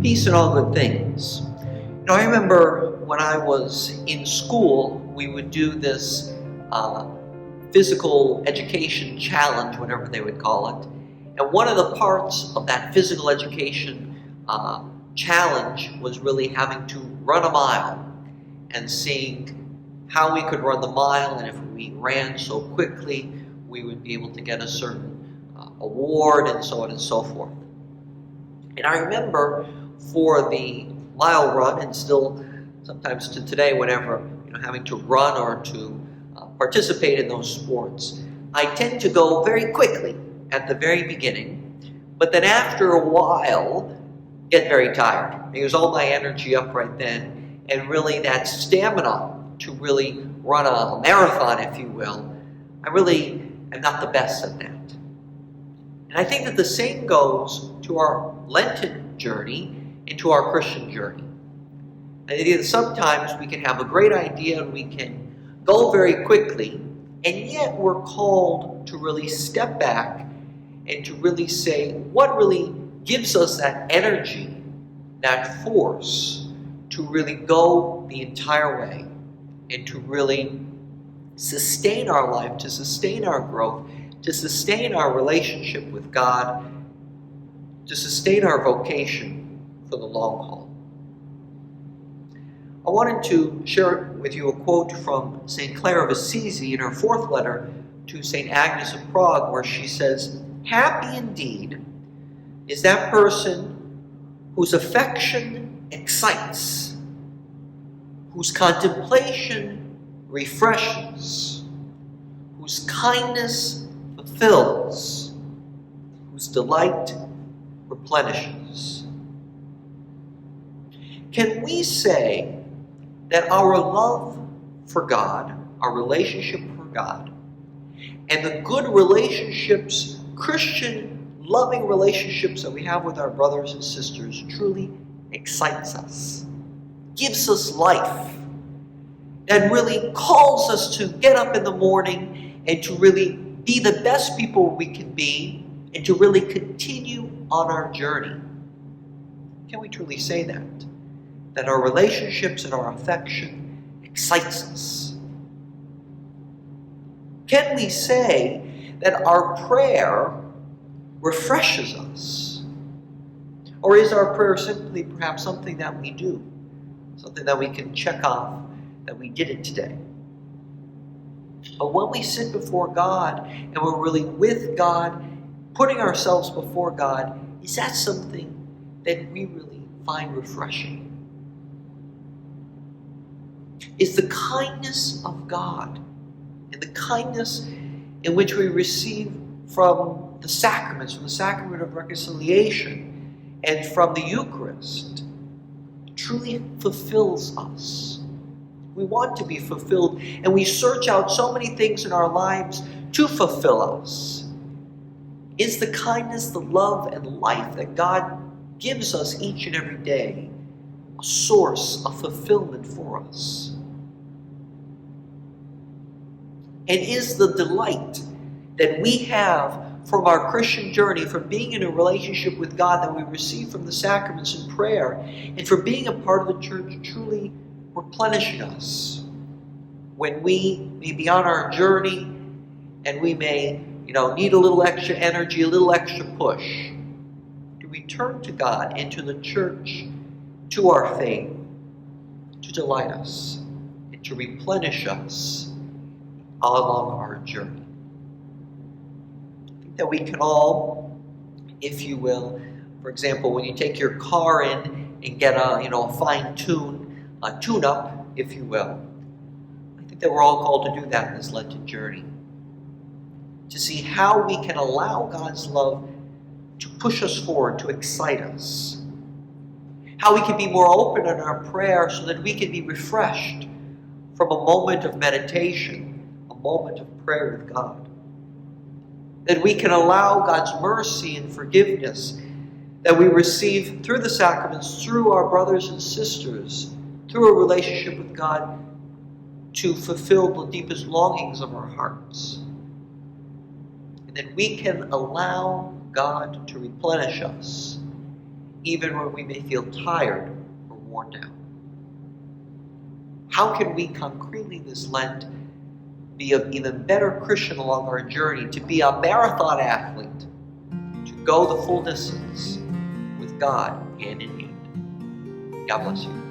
Peace and all good things. I remember when I was in school, we would do this physical education challenge, whatever they would call it. And one of the parts of that physical education challenge was really having to run a mile and seeing how we could run the mile, and if we ran so quickly, we would be able to get a certain award, and so on and so forth. And I remember for the mile run, and still sometimes to today, whenever having to run or to participate in those sports, I tend to go very quickly at the very beginning, but then after a while, get very tired. I use all my energy up right then, and really that stamina to really run a marathon, if you will, I really am not the best at that. And I think that the same goes to our Lenten journey and to our Christian journey. I think that sometimes we can have a great idea and we can go very quickly, and yet we're called to really step back and to really say what really gives us that energy, that force to really go the entire way and to really sustain our life, to sustain our growth, to sustain our relationship with God, to sustain our vocation for the long haul. I wanted to share with you a quote from St. Clare of Assisi in her fourth letter to St. Agnes of Prague, where she says, "Happy indeed is that person whose affection excites, whose contemplation refreshes, whose kindness fulfills, whose delight replenishes." Can we say that our love for God, our relationship for God, and the good relationships, Christian loving relationships that we have with our brothers and sisters truly excites us, gives us life, that really calls us to get up in the morning and to really be the best people we can be and to really continue on our journey? Can we truly say that? That our relationships and our affection excites us? Can we say that our prayer refreshes us? Or is our prayer simply perhaps something that we do? Something that we can check off that we did it today? But when we sit before God and we're really with God, putting ourselves before God, is that something that we really find refreshing? Is the kindness of God and the kindness in which we receive from the sacraments, from the sacrament of reconciliation and from the Eucharist, truly fulfills us? We want to be fulfilled, and we search out so many things in our lives to fulfill us. Is the kindness, the love, and life that God gives us each and every day a source of fulfillment for us? And is the delight that we have from our Christian journey, from being in a relationship with God that we receive from the sacraments and prayer, and for being a part of the church, truly replenishing us when we may be on our journey and we may need a little extra energy, a little extra push? Do we turn to God and to the church, to our faith, to delight us and to replenish us all along our journey? I think that we can all, if you will, for example, when you take your car in and get a fine tune-up, if you will, I think that we're all called to do that in this Lenten journey, to see how we can allow God's love to push us forward, to excite us, how we can be more open in our prayer so that we can be refreshed from a moment of meditation, a moment of prayer with God, that we can allow God's mercy and forgiveness that we receive through the sacraments, through our brothers and sisters, through a relationship with God, to fulfill the deepest longings of our hearts. And that we can allow God to replenish us even when we may feel tired or worn down. How can we concretely this Lent be an even better Christian along our journey, to be a marathon athlete, to go the full distance with God hand in hand? God bless you.